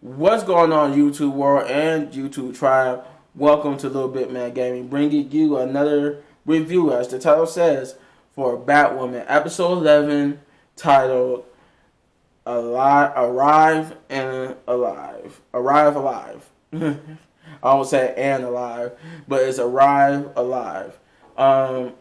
What's going on, YouTube world and YouTube tribe? Welcome to Little Bit Man Gaming, bringing you another review, as the title says, for Batwoman, episode 11, titled Arrive and Alive. Arrive Alive. I won't say and alive, but it's Arrive Alive. But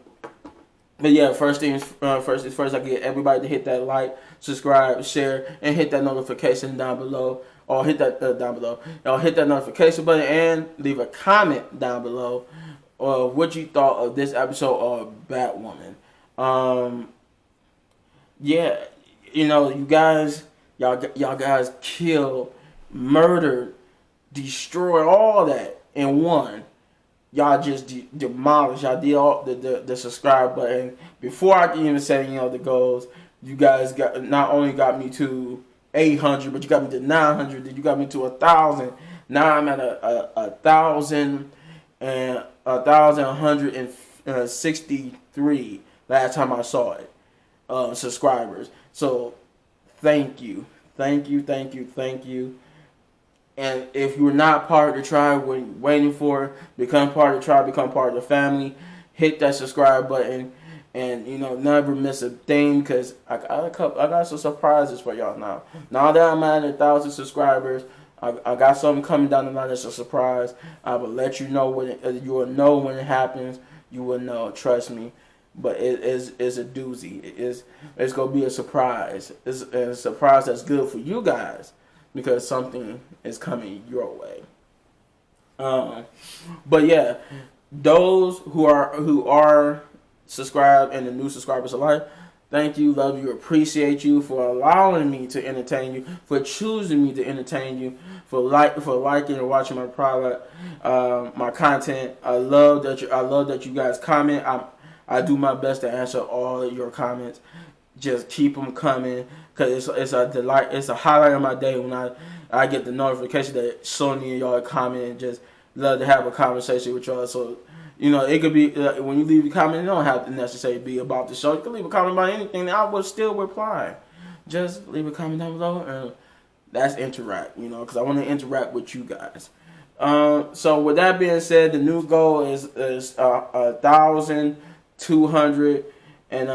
yeah, first things first, I get everybody to hit that like, subscribe, share, and hit that notification down below. Or hit that down below. Or hit that notification button and leave a comment down below of what you thought of this episode of Batwoman. Yeah, you guys, y'all guys killed, murdered, destroyed all that in one. Y'all just demolished. Y'all did all the subscribe button. Before I can even say the goals, you guys not only got me to 800, but you got me to 900. Then you got me to 1,000. Now I'm at a 1,000 and 1,163. Last time I saw it, subscribers. So thank you. And if you're not part of the tribe, what you're waiting for, become part of the tribe, become part of the family. Hit that subscribe button, and never miss a thing, because I got some surprises for y'all now. Now that I'm at 1,000 subscribers, I got something coming down the line that's a surprise. I will let you know you will know when it happens. You will know, trust me. But it's a doozy. It's gonna be a surprise. It's a surprise that's good for you guys, because something is coming your way. But yeah, those who are subscribed and the new subscribers alike, thank you, love you, appreciate you for allowing me to entertain you, for choosing me to entertain you, for liking and watching my product, my content. I love that you guys comment. I do my best to answer all of your comments. Just keep them coming, because it's a delight. It's a highlight of my day when I get the notification that so many of y'all comment, and just love to have a conversation with y'all. So it could be when you leave a comment, it don't have to necessarily be about the show. You can leave a comment about anything, and I will still reply. Just leave a comment down below, and that's interact. Because I want to interact with you guys. So with that being said, the new goal is 1,200. And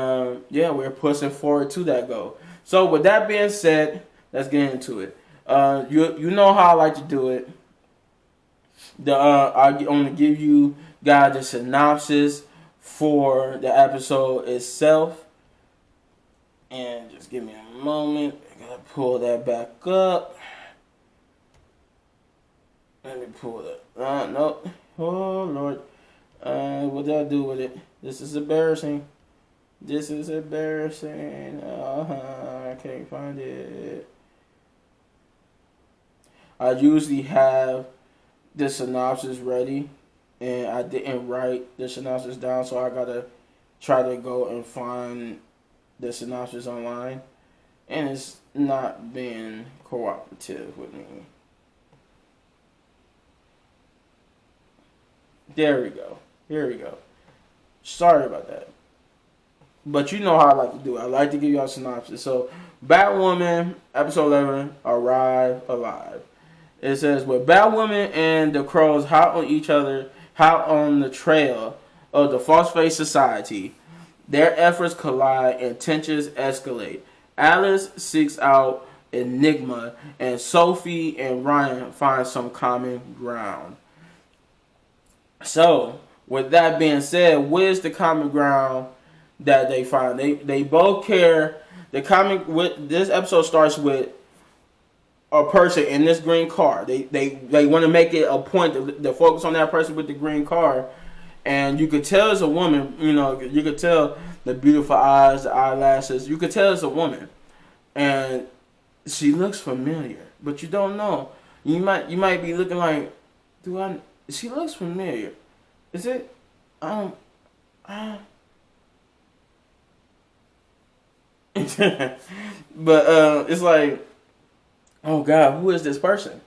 yeah, we're pushing forward to that goal. So with that being said, let's get into it. You know how I like to do it. I'm going to give you guys the synopsis for the episode itself. And just give me a moment. I gotta pull that back up. Let me pull that. No. Oh Lord. What did I do with it? This is embarrassing. I can't find it. I usually have the synopsis ready, and I didn't write the synopsis down, so I gotta try to go and find the synopsis online, and it's not being cooperative with me. There we go. Here we go. Sorry about that. But you know how I like to do it. I like to give y'all a synopsis. So, Batwoman, episode 11, Arrive Alive. It says, with Batwoman and the Crows hot on each other, hot on the trail of the False Face Society, their efforts collide and tensions escalate. Alice seeks out Enigma, and Sophie and Ryan find some common ground. So, with that being said, what is the common ground that they find? They both care. This episode starts with a person in this green car. They want to make it a point to focus on that person with the green car, and you could tell it's a woman. You could tell the beautiful eyes, the eyelashes. You could tell it's a woman, and she looks familiar, but you don't know. You might be looking like, she looks familiar. Is it? But it's like, oh God, who is this person?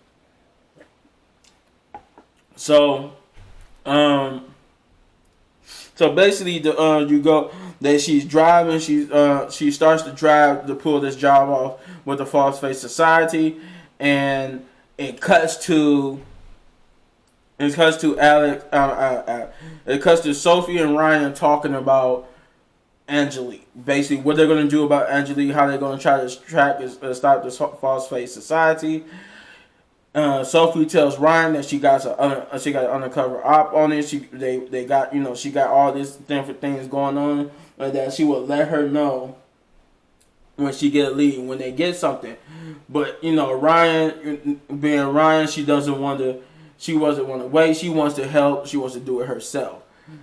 So basically, she's driving. She starts to drive to pull this job off with the False Face Society, and it cuts to Alex. It cuts to Sophie and Ryan talking about Angelique. Basically, what they're going to do about Angelique, how they're going to try to stop this false face society. Sophie tells Ryan that she got an undercover op on it. They got she got all these different things going on, and that she would let her know when she get a lead, when they get something. But Ryan, being Ryan, she wasn't want to wait. She wants to help. She wants to do it herself.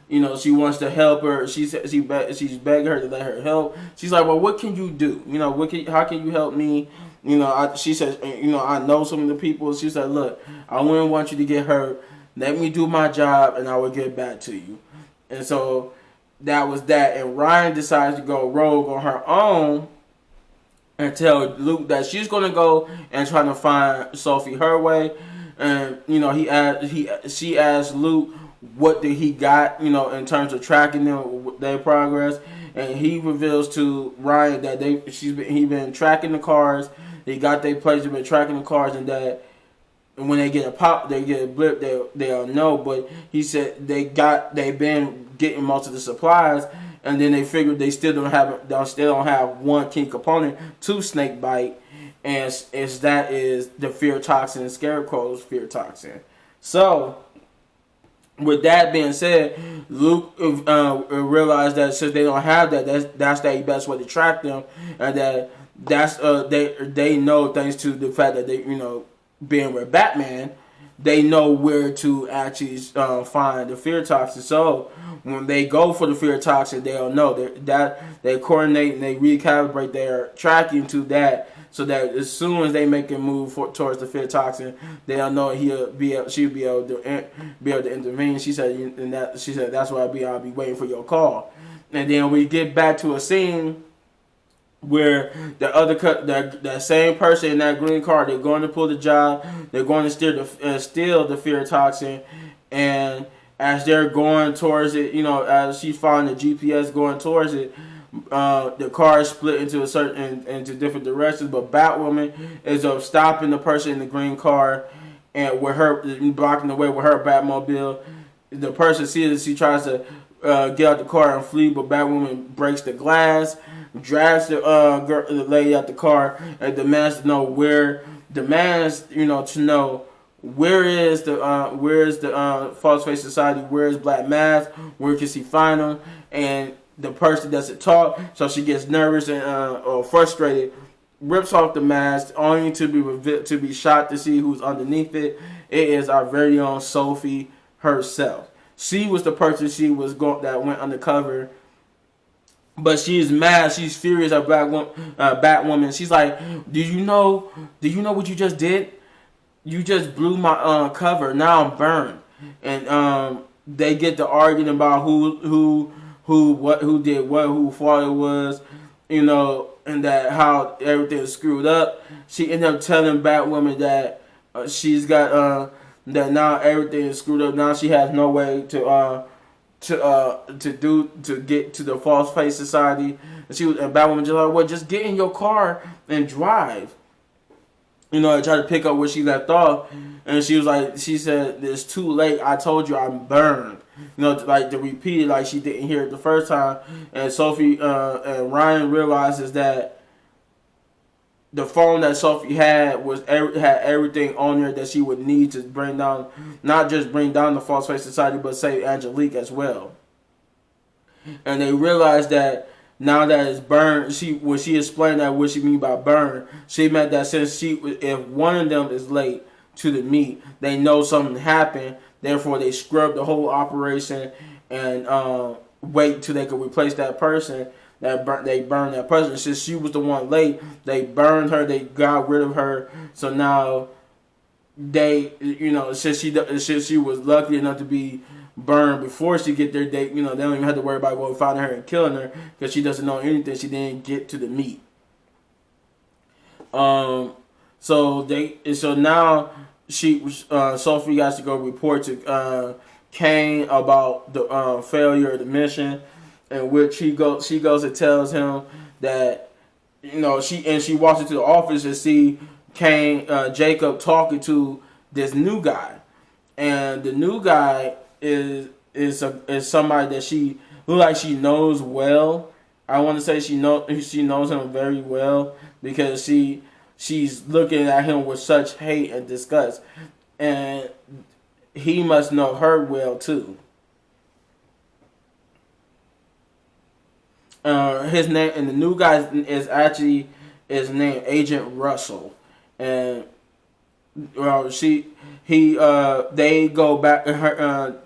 She wants to help her. She's begging her to let her help. She's like, well, what can you do? How can you help me? She says, I know some of the people. She said, look, I wouldn't want you to get hurt. Let me do my job, and I will get back to you. And so that was that. And Ryan decides to go rogue on her own and tell Luke that she's going to go and try to find Sophie her way. And she asked Luke what did he got, in terms of tracking them, their progress, and he reveals to Ryan that he been tracking the cars. They got their plates, they've been tracking the cars, and that when they get a pop, they get a blip, they'll know. But he said they've been getting most of the supplies, and then they figured they still don't have one key component to snake bite, and that is the fear toxin, Scarecrow's fear toxin. So with that being said, Luke realized that since they don't have that, that's the best way to track them, and that's they know, thanks to the fact that they being with Batman, they know where to actually find the fear toxin. So when they go for the fear toxin, they'll know that they coordinate and they recalibrate their tracking to that, so that as soon as they make a move towards the fear toxin, they'll know she'll be able to intervene. She said that's why I'll be waiting for your call. And then we get back to a scene where that same person in that green car, they're going to pull the job, they're going to steal the fear toxin, and as they're going towards it, as she's following the GPS going towards it, the car is split into into different directions. But Batwoman is stopping the person in the green car, and with her blocking the way with her Batmobile. The person sees it, she tries to get out the car and flee, but Batwoman breaks the glass, drags the lady out the car, and demands to know where False Face Society, where is Black Mask, where can she find them, and the person doesn't talk, so she gets nervous and or frustrated, rips off the mask, only to be shot to see who's underneath it. It is our very own Sophie herself. She was the person that went undercover. But she's mad. She's furious at Batwoman. She's like, "Do you know what you just did? You just blew my cover. Now I'm burned." And they get to arguing about who did what, who fault it was, and that how everything is screwed up. She ended up telling Batwoman that she's got that now everything is screwed up. Now she has no way to get to the False Face Society. And Batwoman just like, well, just get in your car and drive. I tried to pick up where she left off, and she said, it's too late. I told you I'm burned. Like to repeat it, like she didn't hear it the first time. And Sophie and Ryan realizes that the phone that Sophie had had everything on there that she would need to bring down, not just bring down the False Face Society, but save Angelique as well. And they realized that now that it's burned, she explained that what she mean by burn, she meant that since if one of them is late to the meet, they know something happened. Therefore, they scrub the whole operation and wait until they could replace that person. They burned that person. Since she was the one late, they burned her. They got rid of her. So now since she was lucky enough to be burned before she get there, they don't even have to worry about going finding her and killing her, because she doesn't know anything. She didn't get to the meet. So now Sophie has to go report to Kane about the failure of the mission, in which she goes and tells him that she walks into the office and see Jacob talking to this new guy, and the new guy is somebody that she look like she knows well. I want to say she knows him very well because she's looking at him with such hate and disgust, and he must know her well too. His name and the new guy is named Agent Russell, and well, they go back.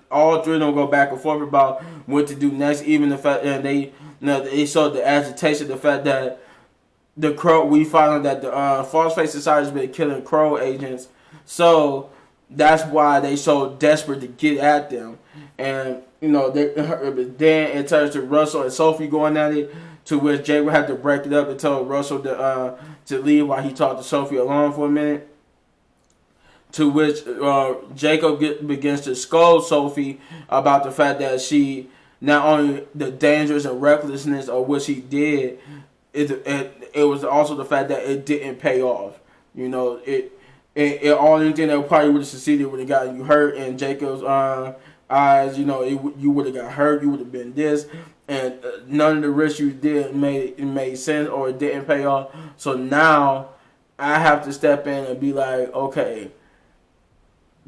All three of them go back and forth about what to do next. Even the fact that they showed the agitation, the fact that the Crow. We found out that the False Face Society has been killing Crow agents, so that's why they so desperate to get at them. And then it turns to Russell and Sophie going at it, to which Jay would have to break it up and tell Russell to leave while he talked to Sophie alone for a minute. To which Jacob begins to scold Sophie about the fact that she, not only the dangers and recklessness of what she did, it was also the fact that it didn't pay off. It only thing that probably would have succeeded would have gotten you hurt in Jacob's eyes. You would have got hurt. You would have been this, and none of the risks you did made sense, or it didn't pay off. So now I have to step in and be like, okay,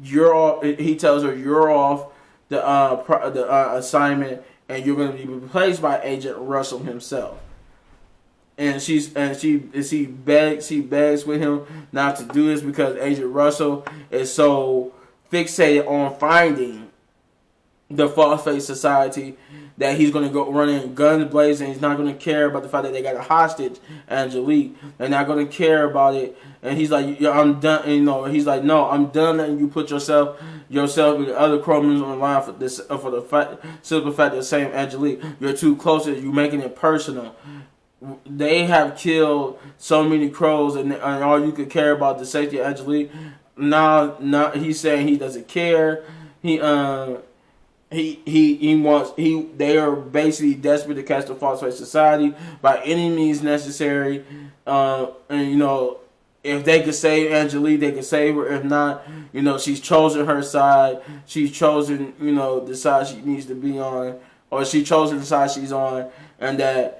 you're off. He tells her you're off the assignment, and you're going to be replaced by Agent Russell himself. And she begs with him not to do this because Agent Russell is so fixated on finding the False Face Society that he's going to go run in guns blazing. He's not going to care about the fact that they got a hostage, Angelique. They're not going to care about it. And he's like, yeah, I'm done. And, he's like, no, I'm done letting you put yourself and the other criminals on the line for this, for the simple fact that same Angelique. You're too close to it. You're making it personal. They have killed so many crows, and all you could care about the safety of Angelique. Now, he's saying he doesn't care. They are basically desperate to catch the False Face Society by any means necessary. If they could save Angelique, they could save her. If not, she's chosen her side. She's chosen, the side she needs to be on, or she chosen the side she's on, and that,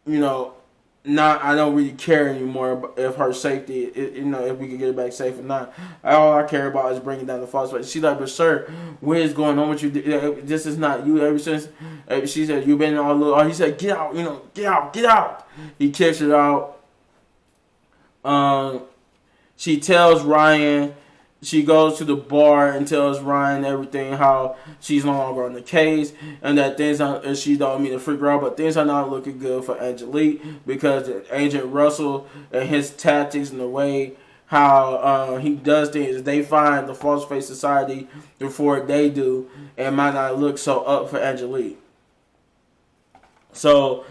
I don't really care anymore if her safety, if we can get her back safe or not. All I care about is bringing down the False Face. She's like, but sir, what is going on with you? This is not you. Ever since she said you've been all little, he said, get out, get out. He kicks her out. She tells Ryan. She goes to the bar and tells Ryan everything, how she's no longer on the case, and that she don't mean to freak her out, but things are not looking good for Angelique because Agent Russell and his tactics and the way how he does things, they find the False Face Society before they do, and might not look so up for Angelique. So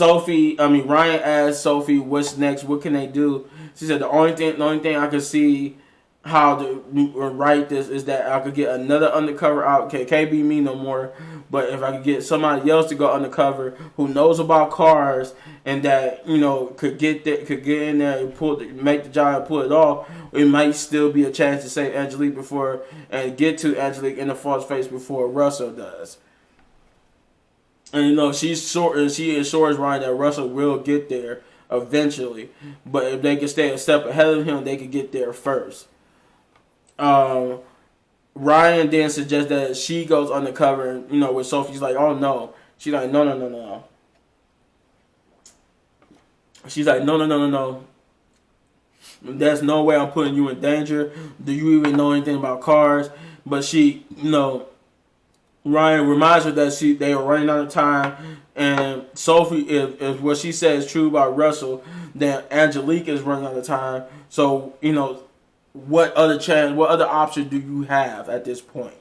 Ryan asked Sophie, what's next? What can they do? She said the only thing I could see how to write this is that I could get another undercover out. Okay, can't be me no more. But if I could get somebody else to go undercover who knows about cars and that could get in there and make the job, pull it off, it might still be a chance to save Angelique and get to Angelique in the False Face before Russell does. And she assures Ryan that Russell will get there eventually, but if they could stay a step ahead of him, they could get there first. Ryan then suggests that she goes undercover, with Sophie. She's like, oh no. She's like, no. She's like, no. There's no way I'm putting you in danger. Do you even know anything about cars? But she, Ryan reminds her that they are running out of time, and Sophie, if what she says is true about Russell, then Angelique is running out of time. So, what other option do you have at this point?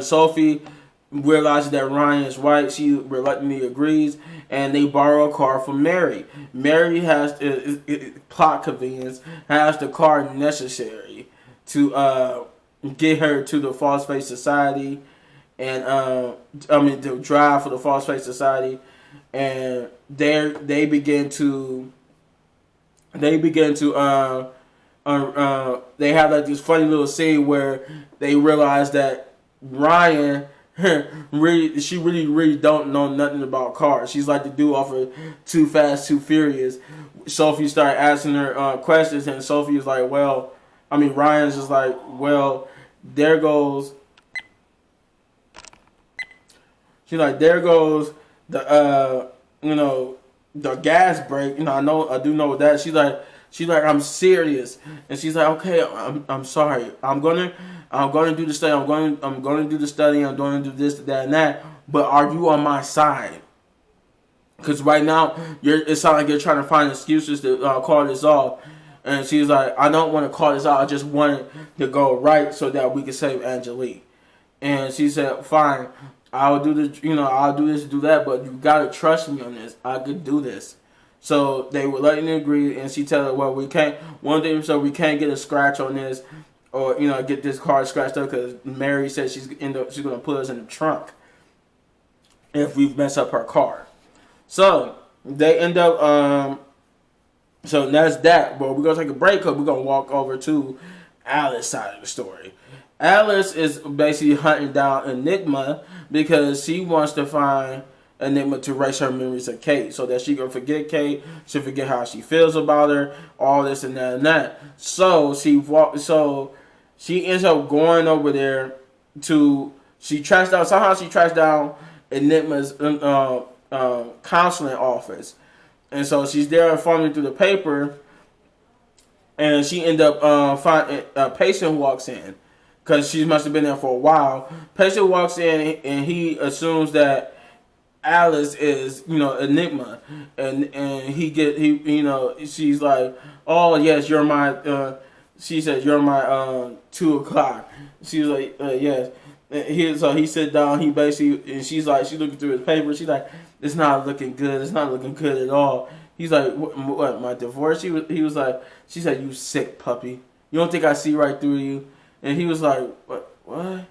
Sophie realizes that Ryan is right. She reluctantly agrees, and they borrow a car from Mary. Mary has plot convenience, has the car necessary to get her to the False Face Society, and to drive for the False Face Society, and they begin to they begin to they have like this funny little scene where they realize that Ryan she really don't know nothing about cars. She's like the dude off of Too Fast, Too Furious. Sophie started asking her questions, and Sophie is like, well, I mean, Ryan's just like, well, there goes. She's like, there goes the the gas brake. I do know that. She's like, I'm serious, and she's like, okay, I'm sorry. I'm gonna do the study. I'm going to do the study. I'm going to do this, that, and that. But are you on my side? Because right now, it sounds like you're trying to find excuses to call this off. And she's like, I don't want to call this out. I just want it to go right so that we can save Angelique. And she said, fine, I'll do this, I'll do this, do that, but you got to trust me on this. I could do this. So they were letting her agree, and she told her, well, we can't get a scratch on this, or, get this car scratched up, because Mary said she's going to put us in the trunk if we mess up her car. So they end up, so that's that. But we're going to take a break because we're going to walk over to Alice's side of the story. Alice is basically hunting down Enigma because she wants to find Enigma to erase her memories of Kate so that she can forget Kate, she'll forget how she feels about her, all this and that and that. So she ends up going over there she tracks down Enigma's counseling office. And so she's there informing through the paper, and she end up finding a patient walks in because she must have been there for a while. Patient walks in, and he assumes that Alice is, Enigma, and she's like, oh yes, you're my. She says you're my 2 o'clock. She's like, yes. So he sit down. He basically, and she's looking through his paper. She's like, it's not looking good. It's not looking good at all. He's like, what, my divorce? He was like, she said, you sick puppy. You don't think I see right through you? And he was like, what?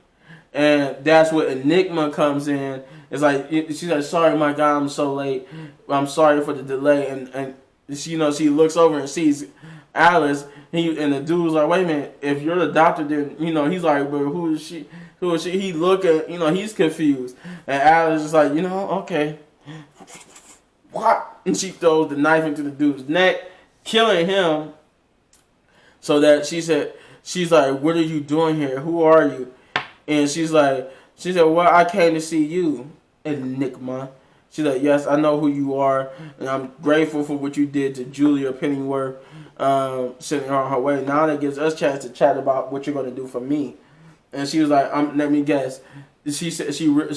And that's where Enigma comes in. It's like, she's like, sorry, my God, I'm so late. I'm sorry for the delay. And she looks over and sees Alice. And the dude was like, wait a minute, if you're the doctor, then, he's like, but who is she? Who is she? He look at, he's confused. And Alice is like, okay. What? And she throws the knife into the dude's neck, killing him. So that she's like, what are you doing here? Who are you? And she said, well, I came to see you, Enigma. She's like, yes, I know who you are, and I'm grateful for what you did to Julia Pennyworth, sending her on her way. Now that gives us a chance to chat about what you're going to do for me. And she was like, let me guess. She said she knew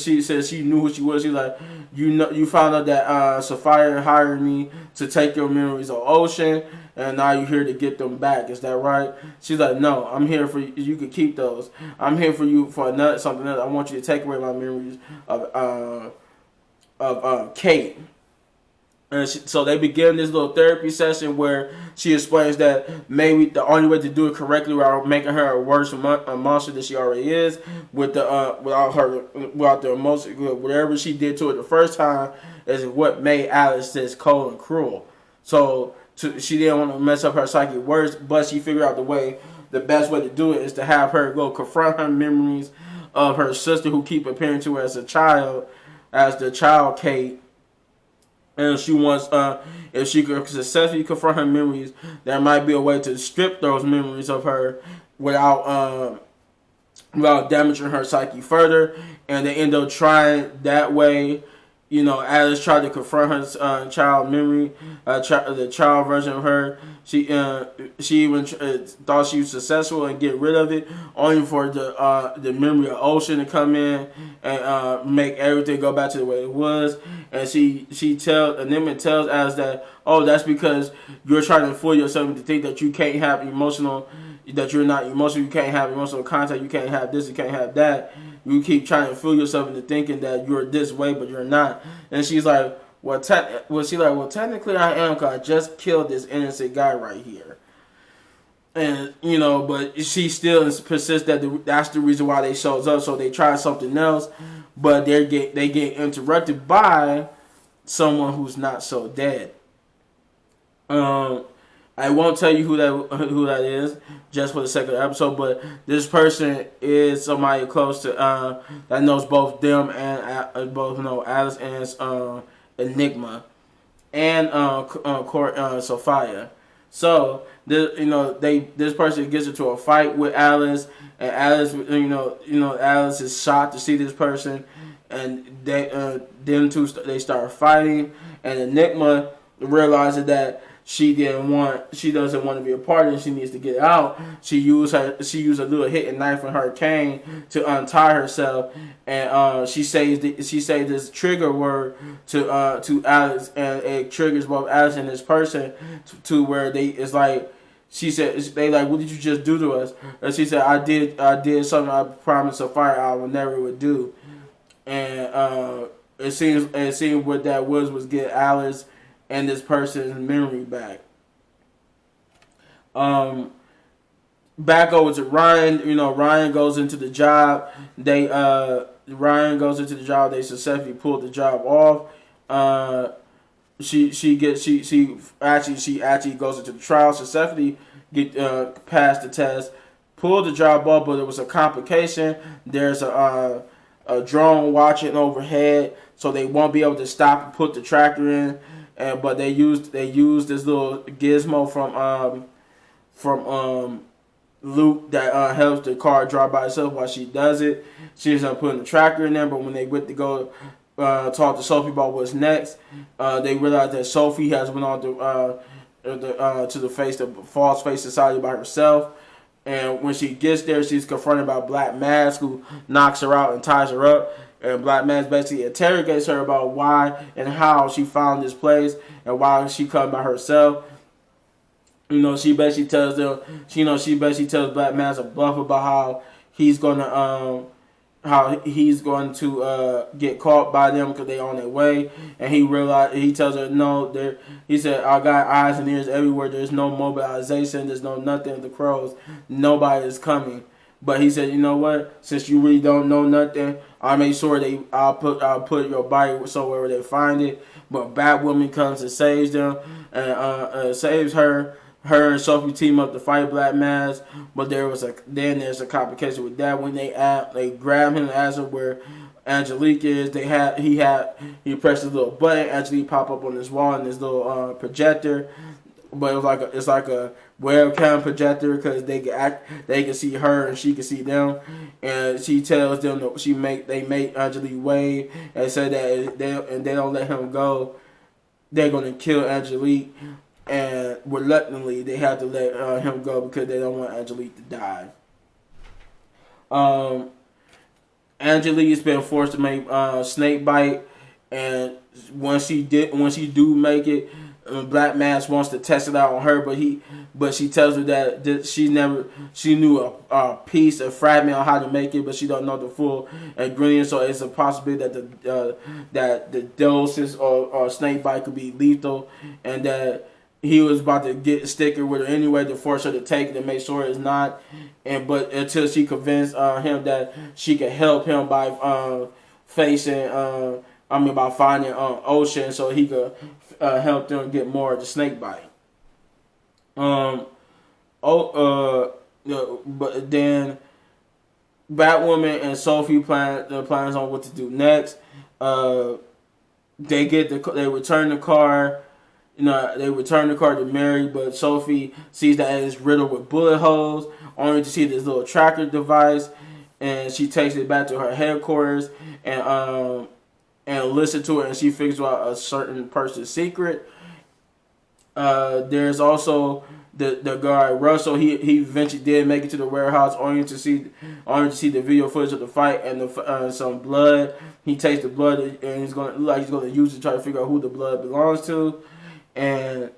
who she was. She was like, you found out that Sophia hired me to take your memories of Ocean, and now you're here to get them back. Is that right? She's like, no, I'm here for you. You can keep those. I'm here for you for something else. I want you to take away my memories of Kate. And so they begin this little therapy session where she explains that maybe the only way to do it correctly without making her a worse monster than she already is, without the emotion, whatever she did to it the first time, is what made Alice this cold and cruel. So she didn't want to mess up her psyche worse, but she figured out the best way to do it is to have her go confront her memories of her sister who keep appearing to her as the child Kate. And she wants, if she could successfully confront her memories, there might be a way to strip those memories of her without damaging her psyche further. And they end up trying that way. Alice tried to confront her child memory, the child version of her. She even thought she was successful and get rid of it, only for the memory of Ocean to come in and make everything go back to the way it was. And Enigma tells Alice that, oh, that's because you're trying to fool yourself to think that you can't have that you're not emotional, you can't have emotional contact, you can't have this, you can't have that. You keep trying to fool yourself into thinking that you're this way, but you're not. And she's like, well, technically I am, because I just killed this innocent guy right here. And, but she still persists that that's the reason why they shows up. So they try something else, but they get interrupted by someone who's not so dead. I won't tell you who that is, just for the sake of the episode. But this person is somebody close to that knows both them and both know Alice and Enigma and Sophia. So this person gets into a fight with Alice, and Alice Alice is shocked to see this person, and them two they start fighting, and Enigma realizes that she doesn't want to be a part and she needs to get out. She used a little hitting knife and her cane to untie herself, and she says this trigger word to Alice, and it triggers both Alice and this person to where it's like she said they like, what did you just do to us? And she said, I did something I promised Sophia I will never would do, and it seems what that was get Alice and this person's memory back. Back over to Ryan. Ryan goes into the job. Ryan goes into the job. They successfully pulled the job off. She actually goes into the trial. Successfully passed the test. Pulled the job off, but there was a complication. There's a drone watching overhead, so they won't be able to stop and put the tractor in. But they used this little gizmo from Luke that helps the car drive by itself while she does it. She's putting the tractor in there, but when they went to go talk to Sophie about what's next, they realized that Sophie has went on to the false face society by herself. And when she gets there, she's confronted by Black Mask, who knocks her out and ties her up. And Black Mask basically interrogates her about why and how she found this place and why she come by herself. She basically tells them, she basically tells Black Mask a bluff about how he's going to get caught by them because they're on their way. And he tells her, no, he said, I got eyes and ears everywhere. There's no mobilization. There's no nothing of the crows. Nobody is coming. But he said, you know what? Since you really don't know nothing, I made sure I'll put your body somewhere where they find it. But Batwoman comes and saves them and saves her. Her and Sophie team up to fight Black Mask, but there's a complication with that when they grab him and ask him where Angelique is. He pressed a little button. Angelique pop up on this wall and this little projector, but it's like a webcam projector because they can see her and she can see them, and she tells them that they make Angelique wave and say that they don't let him go, they're gonna kill Angelique. And reluctantly, they have to let him go because they don't want Angelique to die. Angelique has been forced to make snake bite, and when she do make it, Black Mask wants to test it out on her, but she tells her that she knew a piece, a fragment on how to make it, but she don't know the full ingredient. So it's a possibility that the doses or snake bite could be lethal, and that he was about to get a sticker with her anyway to force her to take it and make sure it's not. But until she convinced him that she could help him by by finding Ocean so he could help them get more of the snake bite. But then Batwoman and Sophie plans on what to do next. They return the car. They return the car to Mary, but Sophie sees that it's riddled with bullet holes, only to see this little tracker device, and she takes it back to her headquarters and listen to it, and she figures out a certain person's secret. There's also the guy Russell. He eventually did make it to the warehouse, only to see the video footage of the fight and some blood. He takes the blood and he's gonna use it to try to figure out who the blood belongs to. And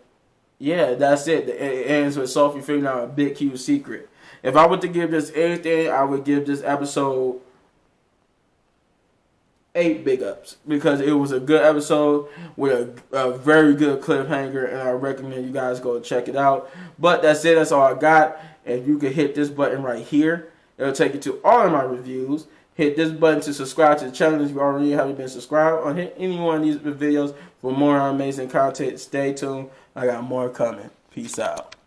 yeah, that's it. It ends with Sophie figuring out a big, huge secret. If I were to give this anything, I would give this episode 8 big ups because it was a good episode with a very good cliffhanger, and I recommend you guys go check it out. But that's it. That's all I got. If you could hit this button right here, it'll take you to all of my reviews. Hit this button to subscribe to the channel if you already haven't been subscribed, or hit any one of these videos for more amazing content. Stay tuned. I got more coming. Peace. Peace out.